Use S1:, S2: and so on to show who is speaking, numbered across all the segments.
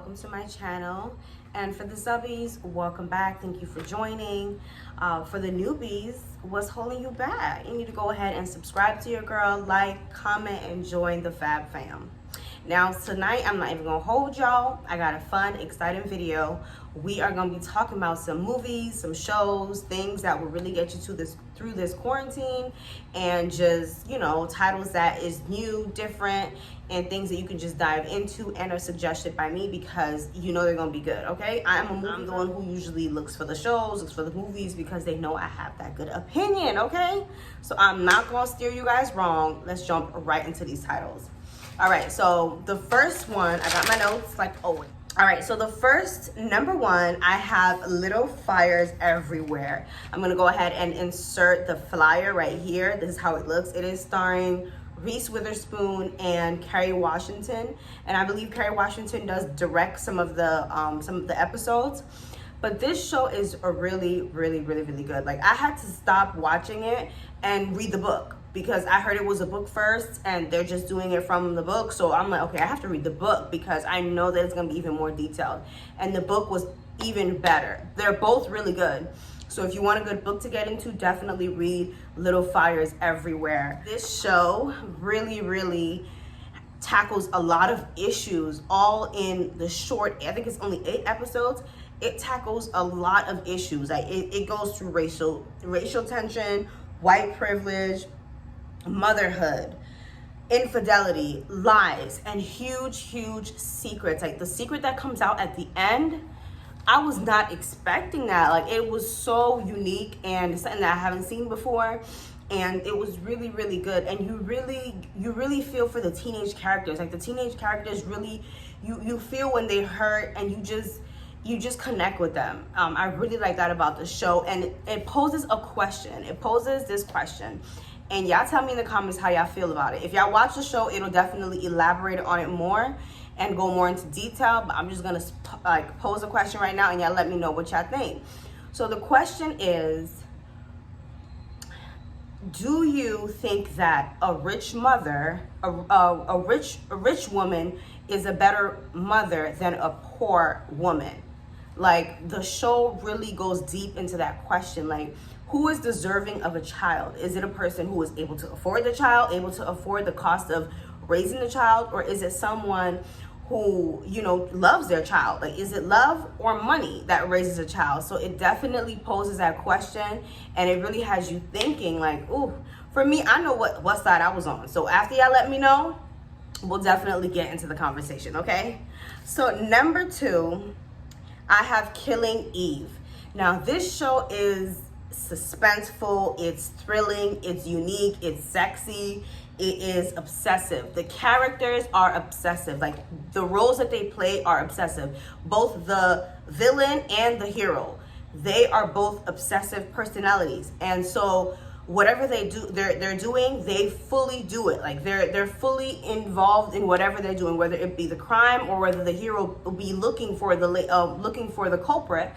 S1: welcome to my channel. And for the subbies, welcome back. Thank you for joining. For the newbies, what's holding you back? You need to go ahead and subscribe to your girl, like, comment, and join the Fab Fam. Now tonight, I'm not even gonna hold y'all. I got a fun, exciting video. We are gonna be talking about some movies, some shows, things that will really get you through this quarantine, and just, you know, titles that is new, different, and things that you can just dive into and are suggested by me because you know they're gonna be good, okay? I'm a movie one who usually looks for the shows, looks for the movies because they know I have that good opinion, okay? So I'm not gonna steer you guys wrong. Let's jump right into these titles. All right, so the first one, I got my notes like always. All right, so the first, number one, I have Little Fires Everywhere. I'm gonna go ahead and insert the flyer right here. This is how it looks. It is starring Reese Witherspoon and Kerry Washington, and I believe Kerry Washington does direct some of the episodes. But this show is a really good. Like, I had to stop watching it and read the book because I heard it was a book first and they're just doing it from the book. So I'm like, okay, I have to read the book because I know that it's gonna be even more detailed. And the book was even better. They're both really good. So if you want a good book to get into, definitely read Little Fires Everywhere. This show really tackles a lot of issues all in the short, I think it's only 8 episodes. It tackles a lot of issues. Like it goes through racial tension, white privilege, motherhood, infidelity, lies, and huge secrets. Like the secret that comes out at the end, I was not expecting that. Like, it was so unique and something that I haven't seen before, and it was really good. And you really feel for the teenage characters. Like, the teenage characters really, you feel when they hurt, and you just connect with them. I really like that about the show. And it poses a question. It poses this question. And y'all tell me in the comments how y'all feel about it. If y'all watch the show, it'll definitely elaborate on it more and go more into detail. But I'm just gonna pose a question right now, and y'all let me know what y'all think. So the question is, do you think that a rich mother, a rich woman is a better mother than a poor woman? Like, the show really goes deep into that question. Like, who is deserving of a child? Is it a person who is able to afford the child, able to afford the cost of raising the child? Or is it someone who, you know, loves their child? Like, is it love or money that raises a child? So it definitely poses that question, and it really has you thinking like, ooh, for me, I know what side I was on. So after y'all let me know, we'll definitely get into the conversation, okay? So number 2, I have Killing Eve. Now, this show is suspenseful, it's thrilling, it's unique, it's sexy, it is obsessive. The characters are obsessive. Like, the roles that they play are obsessive. Both the villain and the hero, they are both obsessive personalities. And so whatever they do, they're doing, they fully do it. Like, they're fully involved in whatever they're doing, whether it be the crime or whether the hero will be looking for the culprit.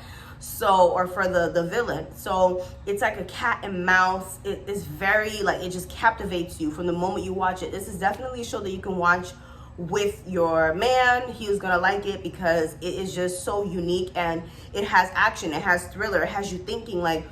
S1: So, or for the villain. So it's like a cat and mouse. It is very, like, it just captivates you from the moment you watch it. This is definitely a show that you can watch with your man. He is gonna like it because it is just so unique, and it has action, it has thriller, it has you thinking like,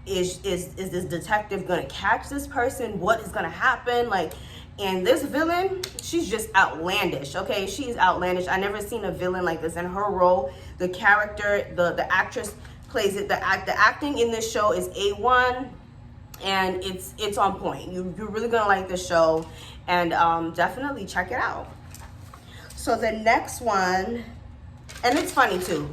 S1: is this detective gonna catch this person? What is gonna happen? Like, and this villain, she's just outlandish, okay? She's outlandish. I never seen a villain like this. In her role, the character, the actress plays it. The acting in this show is A1, and it's on point. You're really gonna like this show, and definitely check it out. So the next one, and it's funny too.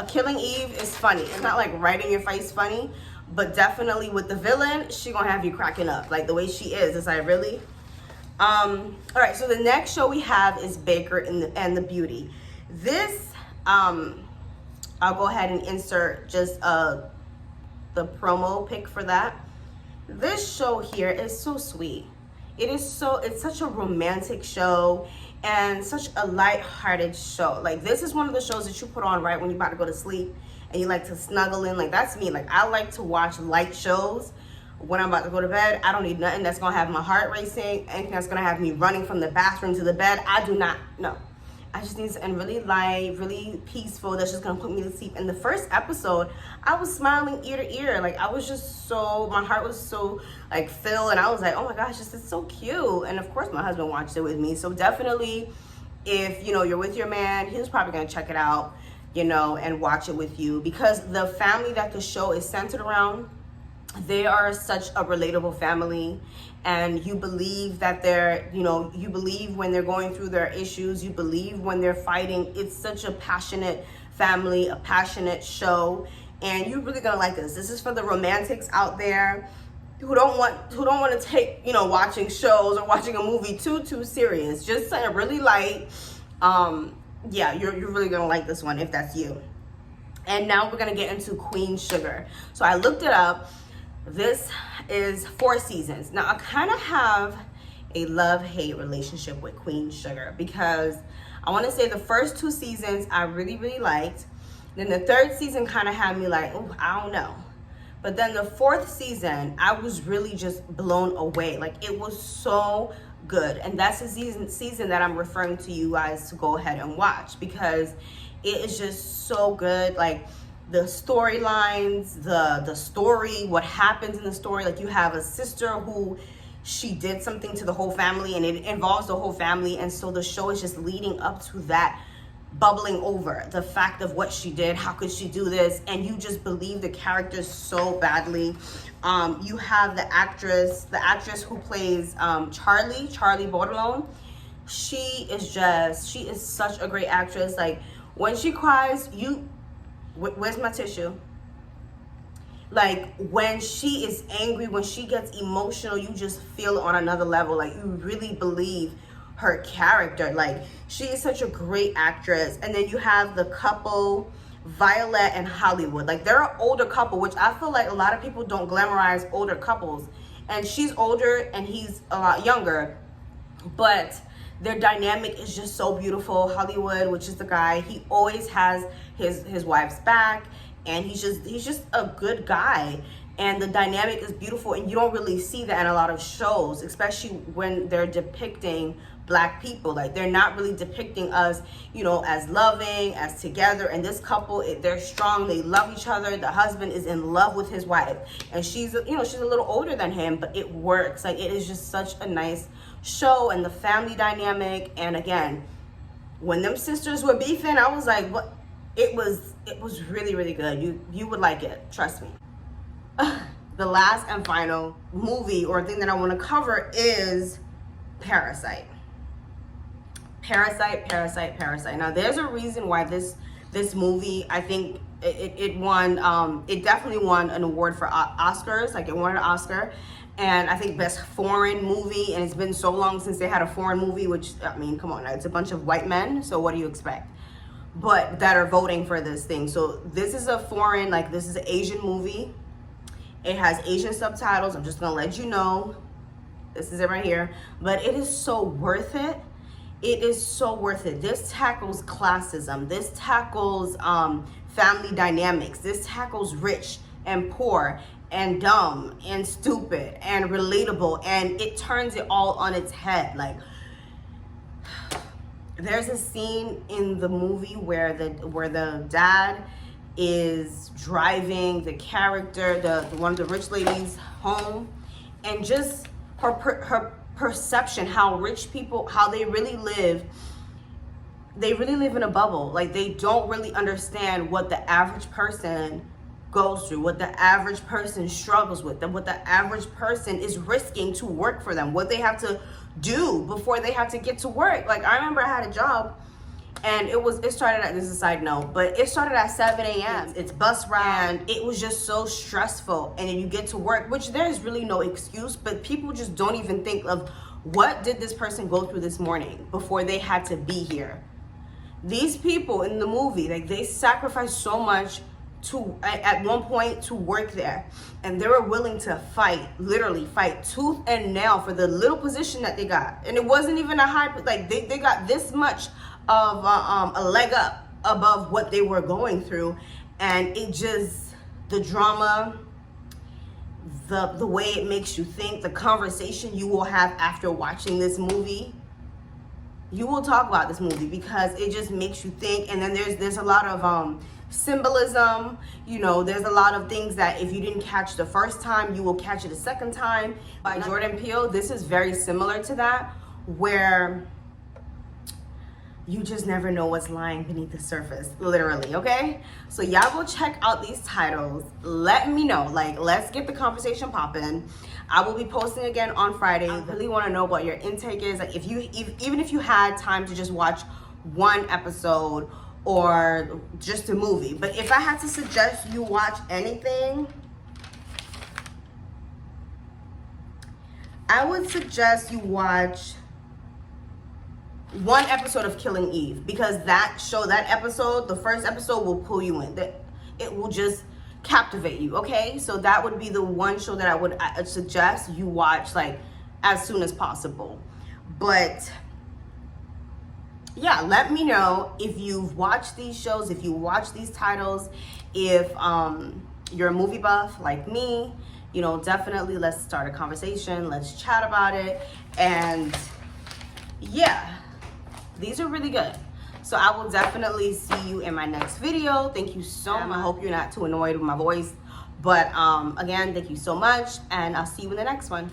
S1: Killing Eve is funny. It's not like right in your face funny, but definitely with the villain, she gonna have you cracking up. Like, the way she is, it's like, really? All right, so the next show we have is Baker and the Beauty. This, I'll go ahead and insert just the promo pic for that. This show here is so sweet. It's such a romantic show and such a light-hearted show. Like, this is one of the shows that you put on right when you're about to go to sleep and you like to snuggle in. Like, that's me. Like, I like to watch light shows when I'm about to go to bed. I don't need nothing that's gonna have my heart racing, anything that's gonna have me running from the bathroom to the bed. I do not know. I just need something really light, really peaceful, that's just gonna put me to sleep. In the first episode, I was smiling ear to ear. Like, I was just so, my heart was so like filled, and I was like, oh my gosh, this is so cute. And of course my husband watched it with me. So definitely, if you know you're with your man, he's probably gonna check it out, you know, and watch it with you, because the family that the show is centered around, they are such a relatable family. And you believe that they're, you know, you believe when they're going through their issues, you believe when they're fighting. It's such a passionate family, a passionate show, and you're really gonna like this. This is for the romantics out there who don't want to take, you know, watching shows or watching a movie too serious. Just something really light. Yeah, you're really gonna like this one if that's you. And now we're gonna get into Queen Sugar. So I looked it up. This is 4 seasons. Now I kind of have a love-hate relationship with Queen Sugar, because I want to say the first 2 seasons I really liked. Then the 3rd season kind of had me like, oh, I don't know. But then the 4th season, I was really just blown away. Like, it was so good. And that's the season that I'm referring to you guys to go ahead and watch, because it is just so good. Like, the storylines, the story, what happens in the story. Like, you have a sister who, she did something to the whole family, and it involves the whole family. And so the show is just leading up to that bubbling over, the fact of what she did. How could she do this? And you just believe the characters so badly. You have the actress who plays Charlie Baudelaire. She is such a great actress. Like, when she cries, where's my tissue? Like, when she is angry, when she gets emotional, you just feel it on another level. Like, you really believe her character. Like, she is such a great actress. And then you have the couple, Violet and Hollywood. Like, they're an older couple, which I feel like a lot of people don't glamorize older couples. And she's older and he's a lot younger, but their dynamic is just so beautiful. Hollywood, which is the guy, he always has his wife's back, and he's just a good guy. And the dynamic is beautiful, and you don't really see that in a lot of shows, especially when they're depicting Black people. Like, they're not really depicting us, you know, as loving, as together. And this couple, they're strong, they love each other. The husband is in love with his wife, and she's a little older than him, but it works. Like, it is just such a nice show, and the family dynamic. And again, when them sisters were beefing, I was like, what? It was really good. You would like it, trust me. The last and final movie or thing that I want to cover is Parasite. Parasite. Now, there's a reason why this movie, I think it won, it definitely won an award for Oscars. Like, it won an Oscar, and I think best foreign movie. And it's been so long since they had a foreign movie, which, I mean, come on now, it's a bunch of white men, so what do you expect? But that are voting for this thing. So this is a foreign, like, this is an Asian movie. It has Asian subtitles. I'm just gonna let you know. This is it right here. But it is so worth it. It is so worth it. This tackles classism. This tackles family dynamics. This tackles rich and poor and dumb and stupid and relatable. And it turns it all on its head. Like, there's a scene in the movie where the dad is driving the character, the one of the rich ladies, home, and just her perception, how rich people, how they really live in a bubble. Like, they don't really understand what the average person goes through, what the average person struggles with, and what the average person is risking to work for them, what they have to do before they have to get to work. Like, I remember I had a job, and it started at, this is a side note, but it started at 7 a.m. It's bus ride. And it was just so stressful. And then you get to work, which there's really no excuse, but people just don't even think of what did this person go through this morning before they had to be here. These people in the movie, like, they sacrificed so much at one point to work there, and they were willing to fight, literally fight tooth and nail for the little position that they got. And it wasn't even a high, like, they got this much of a leg up above what they were going through. And it just, the drama, the way it makes you think, the conversation you will have after watching this movie, you will talk about this movie because it just makes you think. And then there's a lot of symbolism, you know, there's a lot of things that if you didn't catch the first time, you will catch it a second time. By Jordan Peele, this is very similar to that, where you just never know what's lying beneath the surface, literally, okay? So y'all go check out these titles. Let me know, like, let's get the conversation popping. I will be posting again on Friday. I really want to know what your intake is. Like, even if you had time to just watch one episode or just a movie. But if I had to suggest you watch anything, I would suggest you watch one episode of Killing Eve, because that episode, the first episode, will pull you in. It will just captivate you, okay? So that would be the one show that I would suggest you watch, like, as soon as possible. But yeah, let me know if you've watched these shows, if you watch these titles, if you're a movie buff like me, you know, definitely let's start a conversation, let's chat about it. And yeah, these are really good. So I will definitely see you in my next video. Thank you so much. I hope you're not too annoyed with my voice. But again, thank you so much. And I'll see you in the next one.